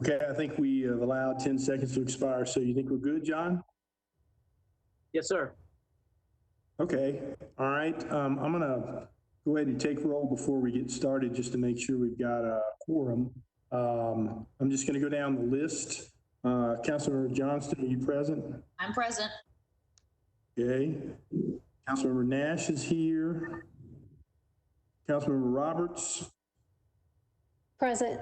Okay, I think we have allowed 10 seconds to expire. So you think we're good, John? Yes, sir. Okay, all right. I'm gonna go ahead and take roll before we get started just to make sure we've got a quorum. I'm just gonna go down the list. Councilmember Johnston, are you present? I'm present. Okay. Councilmember Nash is here. Councilmember Roberts. Present.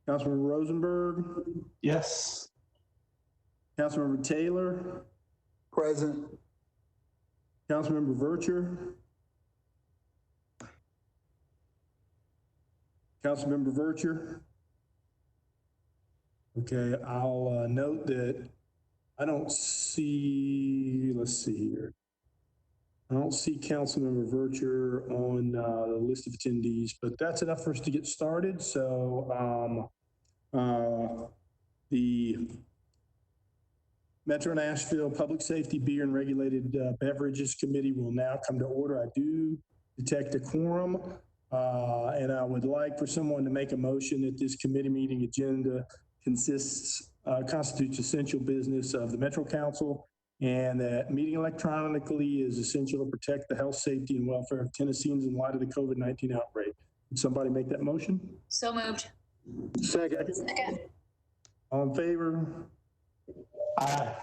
Councilmember Rosenberg. Yes. Councilmember Taylor. Present. Councilmember Vercher. Councilmember Vercher. Okay, I'll note that I don't see, let's see here. I don't see Councilmember Vercher on the list of attendees, but that's enough for us to get started. So the Metro Nashville Public Safety Beer and Regulated Beverages Committee will now come to order. I do detect a quorum, and I would like for someone to make a motion that this committee meeting agenda constitutes essential business of the Metro Council, and that meeting electronically is essential to protect the health, safety, and welfare of Tennesseans in light of the COVID-19 outbreak. Would somebody make that motion? So moved. Second. Second. All in favor? Aye.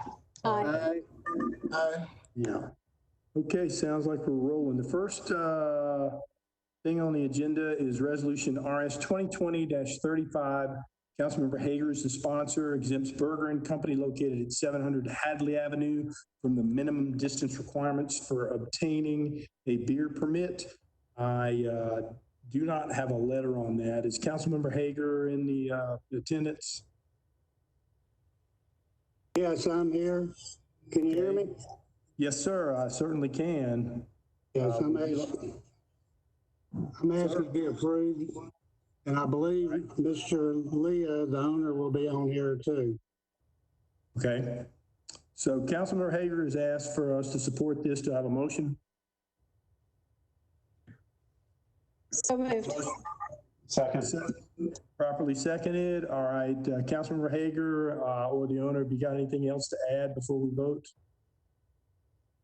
Aye. Aye. Yeah. Okay, sounds like we're rolling. The first thing on the agenda is Resolution RS 2020-35. Councilmember Hager is the sponsor, exempts Burger and Company located at 700 Hadley Avenue from the minimum distance requirements for obtaining a beer permit. I do not have a letter on that. Is Councilmember Hager in the attendance? Yes, I'm here. Can you hear me? Yes, sir, I certainly can. Yes, I'm asking to be approved, and I believe Mr. Leah, the owner, will be on here too. Okay. So Councilmember Hager has asked for us to support this. Do I have a motion? So moved. Second. Properly seconded. All right, Councilmember Hager or the owner, have you got anything else to add before we vote?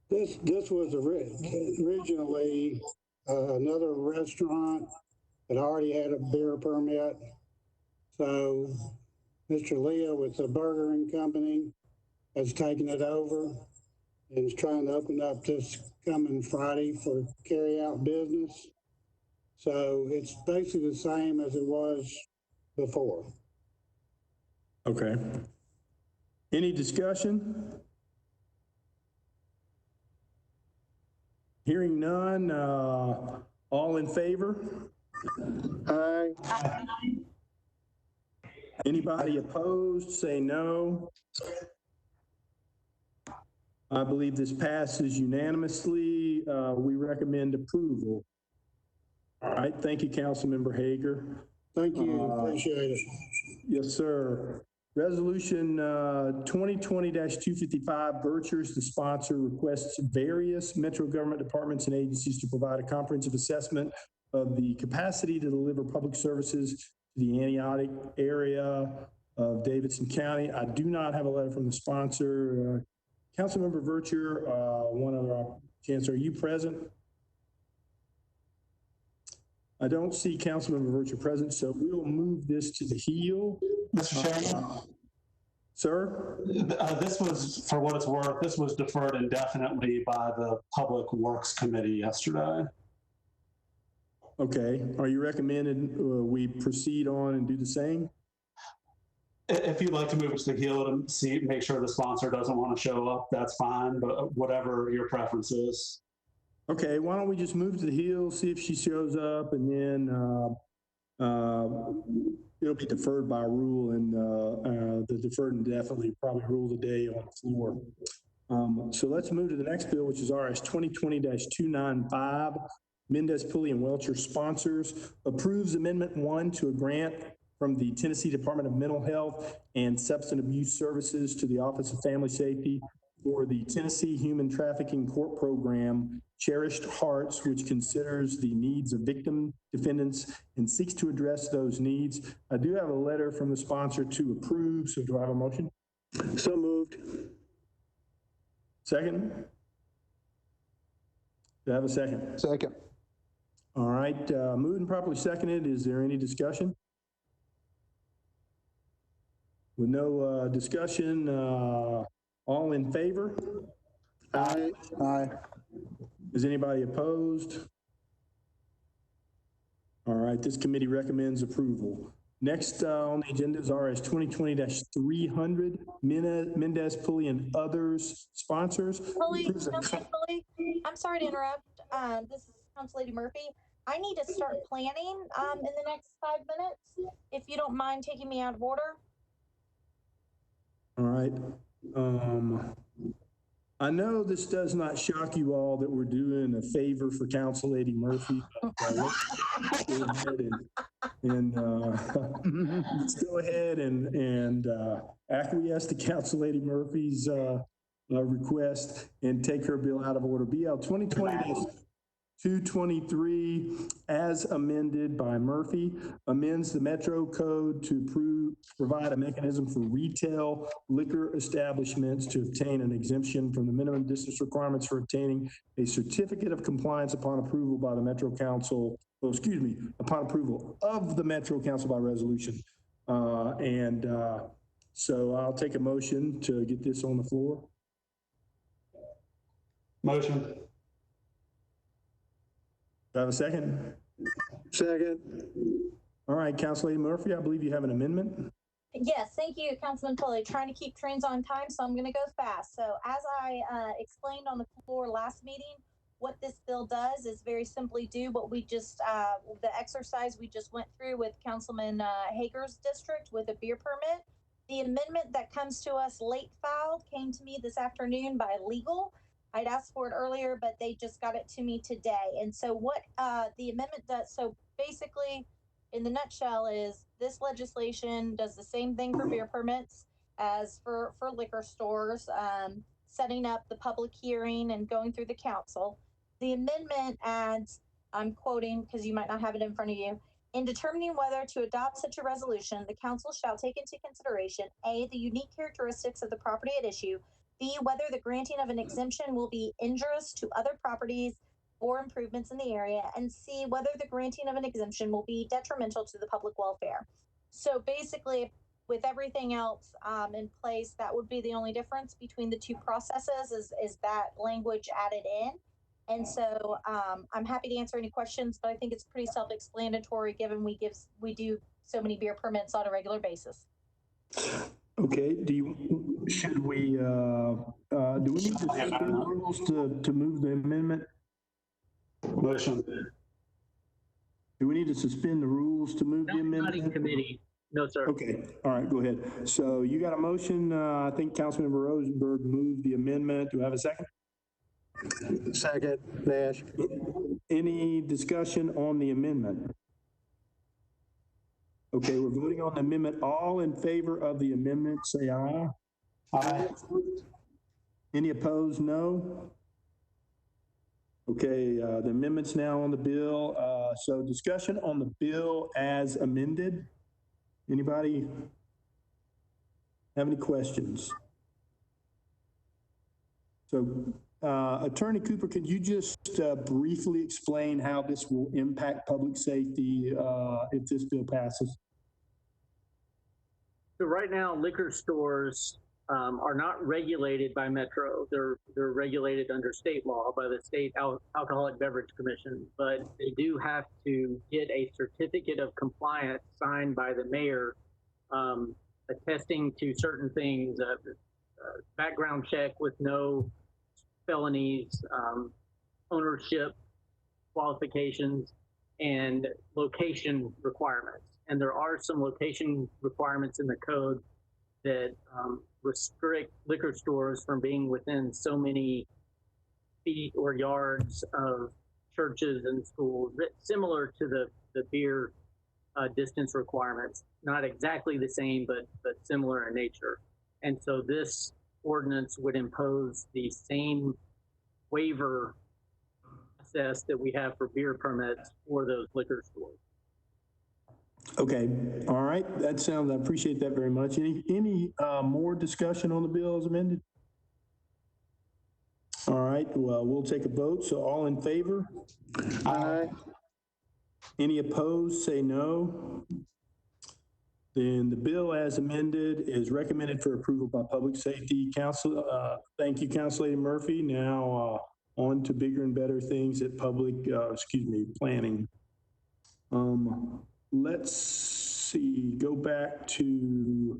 This was originally another restaurant that already had a beer permit. So Mr. Leah with the Burger and Company has taken it over and is trying to open up this coming Friday for carry out business. So it's basically the same as it was before. Okay. Any discussion? Hearing none, all in favor? Aye. Anybody opposed, say no. I believe this passes unanimously. We recommend approval. All right, thank you, Councilmember Hager. Thank you, appreciate it. Yes, sir. Resolution 2020-255, Berkshires, the sponsor, requests various Metro government departments and agencies to provide a comprehensive assessment of the capacity to deliver public services to the Antioch area of Davidson County. I do not have a letter from the sponsor. Councilmember Vercher, one other chance, are you present? I don't see Councilmember Vercher present, so we will move this to the heel. Mr. Chairman? Sir? This was, for what it's worth, this was deferred indefinitely by the Public Works Committee yesterday. Okay. Are you recommending we proceed on and do the same? If you'd like to move it to the heel and make sure the sponsor doesn't want to show up, that's fine, but whatever your preference is. Okay, why don't we just move to the heel, see if she shows up, and then it'll be deferred by rule, and the deferred indefinitely probably rule today on the floor. So let's move to the next bill, which is RS 2020-295. Mendez, Pulley, and Welcher sponsors, approves Amendment 1 to a grant from the Tennessee Department of Mental Health and Substance Abuse Services to the Office of Family Safety for the Tennessee Human Trafficking Court Program, Cherished Hearts, which considers the needs of victim defendants and seeks to address those needs. I do have a letter from the sponsor to approve, so do I have a motion? So moved. Second? Do I have a second? Second. All right, moved and properly seconded. Is there any discussion? With no discussion, all in favor? Aye. Aye. Is anybody opposed? All right, this committee recommends approval. Next on the agenda is RS 2020-300, Mendez, Pulley, and others sponsors. Pulley, Councilman Pulley, I'm sorry to interrupt. This is Council Lady Murphy. I need to start planning in the next 5 minutes, if you don't mind taking me out of order. All right. I know this does not shock you all that we're doing a favor for Council Lady Murphy. Let's go ahead and acquiesce to Council Lady Murphy's request and take her bill out of order. BL 2020-223, as amended by Murphy, amends the Metro Code to provide a mechanism for retail liquor establishments to obtain an exemption from the minimum distance requirements for obtaining a certificate of compliance upon approval by the Metro Council, upon approval of the Metro Council by resolution. So I'll take a motion to get this on the floor. Motion. Do I have a second? Second. All right, Councilor Murphy, I believe you have an amendment. Yes, thank you, Councilman Pulley. Trying to keep trains on time, so I'm going to go fast. So as I explained on the floor last meeting, what this bill does is very simply do what we just, the exercise we just went through with Councilman Hager's district with a beer permit. The amendment that comes to us late filed came to me this afternoon by legal. I'd asked for it earlier, but they just got it to me today. And so what the amendment does, so basically in the nutshell is this legislation does the same thing for beer permits as for liquor stores, setting up the public hearing and going through the council. The amendment adds, I'm quoting because you might not have it in front of you, in determining whether to adopt such a resolution, the council shall take into consideration A, the unique characteristics of the property at issue, B, whether the granting of an exemption will be injurious to other properties or improvements in the area, and C, whether the granting of an exemption will be detrimental to the public welfare. So basically, with everything else in place, that would be the only difference between the two processes is that language added in. And so I'm happy to answer any questions, but I think it's pretty self-explanatory given we do so many beer permits on a regular basis. Okay, do we need to suspend the rules to move the amendment? Motion. Do we need to suspend the rules to move the Not amendment? in committee. No, sir. Okay, all right, go ahead. So you got a motion, I think Councilmember Rosenberg moved the amendment. Do I have a second? Second. Nash. Any discussion on the amendment? Okay, we're voting on the amendment. All in favor of the amendment, say aye. Aye. Any opposed, no? Okay, the amendment's now on the bill. So discussion on the bill as amended. Anybody have any questions? So Attorney Cooper, could you just briefly explain how this will impact public safety if this bill passes? So right now, liquor stores are not regulated by Metro. They're regulated under state law by the State Alcoholic Beverage Commission, but they do have to get a certificate of compliance signed by the mayor, attesting to certain things, background check with no felonies, ownership qualifications, and location requirements. And there are some location requirements in the code that restrict liquor stores from being within so many feet or yards of churches and schools, similar to the beer distance requirements. Not exactly the same, but similar in nature. And so this ordinance would impose the same waiver process that we have for beer permits for those liquor stores. Okay, all right, that sounds, I appreciate that very much. Any more discussion on the bill as amended? All right, well, we'll take a vote. So all in favor? Aye. Any opposed, say no. Then the bill as amended is recommended for approval by Public Safety Council. Thank you, Councilor Murphy. Now on to bigger and better things at planning. Let's see, go back to,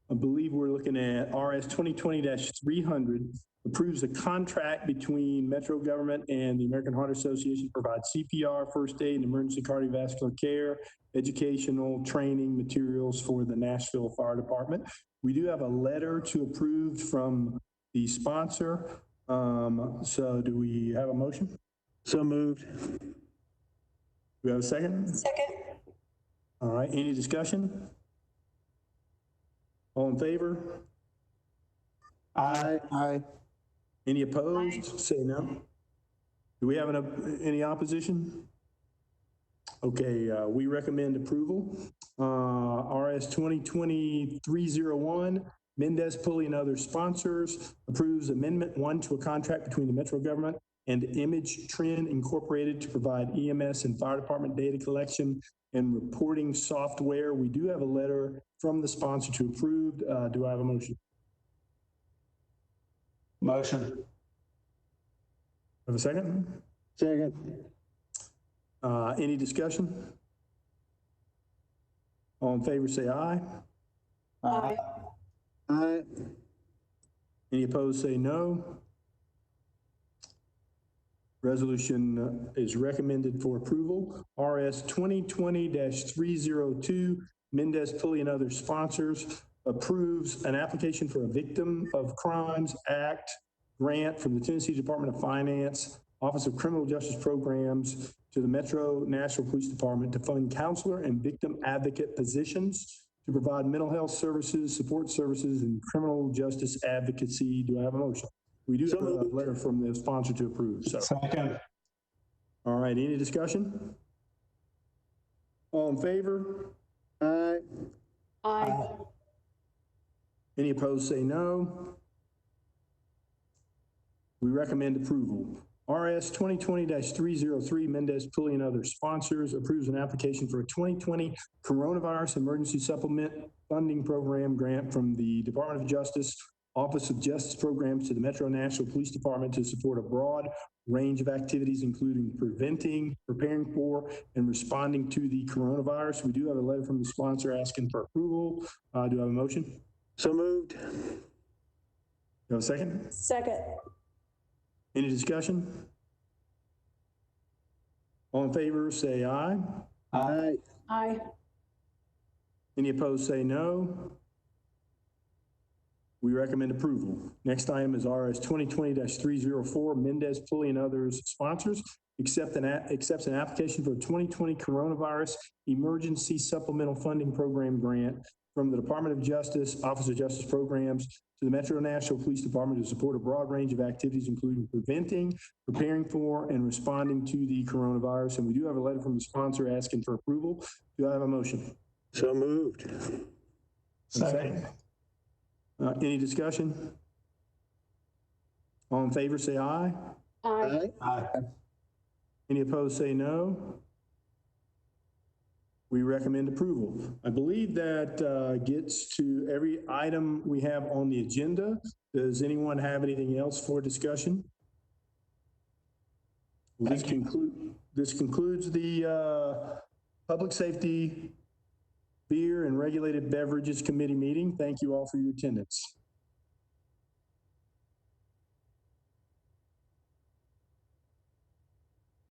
I believe we're looking at RS 2020-300, approves a contract between Metro Government and the American Heart Association to provide CPR, first aid, and emergency cardiovascular care, educational training materials for the Nashville Fire Department. We do have a letter to approve from the sponsor. So do we have a motion? So moved. Do we have a second? Second. All right, any discussion? All in favor? Aye. Aye. Any opposed? Say no. Do we have any opposition? Okay, we recommend approval. RS 2020-301, Mendez, Pulley, and other sponsors approves Amendment 1 to a contract between the Metro Government and Image Trend Incorporated to provide EMS and fire department data collection and reporting software. We do have a letter from the sponsor to approve. Do I have a motion? Motion. Have a second? Second. Any discussion? All in favor, say aye. Aye. Aye. Any opposed, say no. Resolution is recommended for approval. RS 2020-302, Mendez, Pulley, and other sponsors approves an application for a Victim of Crimes Act grant from the Tennessee Department of Finance, Office of Criminal Justice Programs, to the Metro Nashville Police Department to fund counselor and victim advocate positions to provide mental health services, support services, and criminal justice advocacy. Do I have a motion? We do have a letter from the sponsor to approve. So, Second. all right, any discussion? All in favor? Aye. Aye. Any opposed, say no. We recommend approval. RS 2020-303, Mendez, Pulley, and other sponsors approves an application for a 2020 Coronavirus Emergency Supplement Funding Program grant from the Department of Justice, Office of Justice Programs, to the Metro Nashville Police Department to support a broad range of activities, including preventing, preparing for, and responding to the coronavirus. We do have a letter from the sponsor asking for approval. Do I have a motion? So moved. Do I have a second? Second. Any discussion? All in favor, say aye. Aye. Aye. Any opposed, say no. We recommend approval. Next item is RS 2020-304, Mendez, Pulley, and others sponsors accepts an application for a 2020 Coronavirus Emergency Supplemental Funding Program grant from the Department of Justice, Office of Justice Programs, to the Metro Nashville Police Department to support a broad range of activities, including preventing, preparing for, and responding to the coronavirus. And we do have a letter from the sponsor asking for approval. Do I have a motion? So moved. Second. Any discussion? All in favor, say aye. Aye. Aye. Any opposed, say no. We recommend approval. I believe that gets to every item we have on the agenda. Does anyone have anything else for discussion? Well, this concludes the Public Safety, Beer, and Regulated Beverages Committee meeting. Thank you all for your attendance.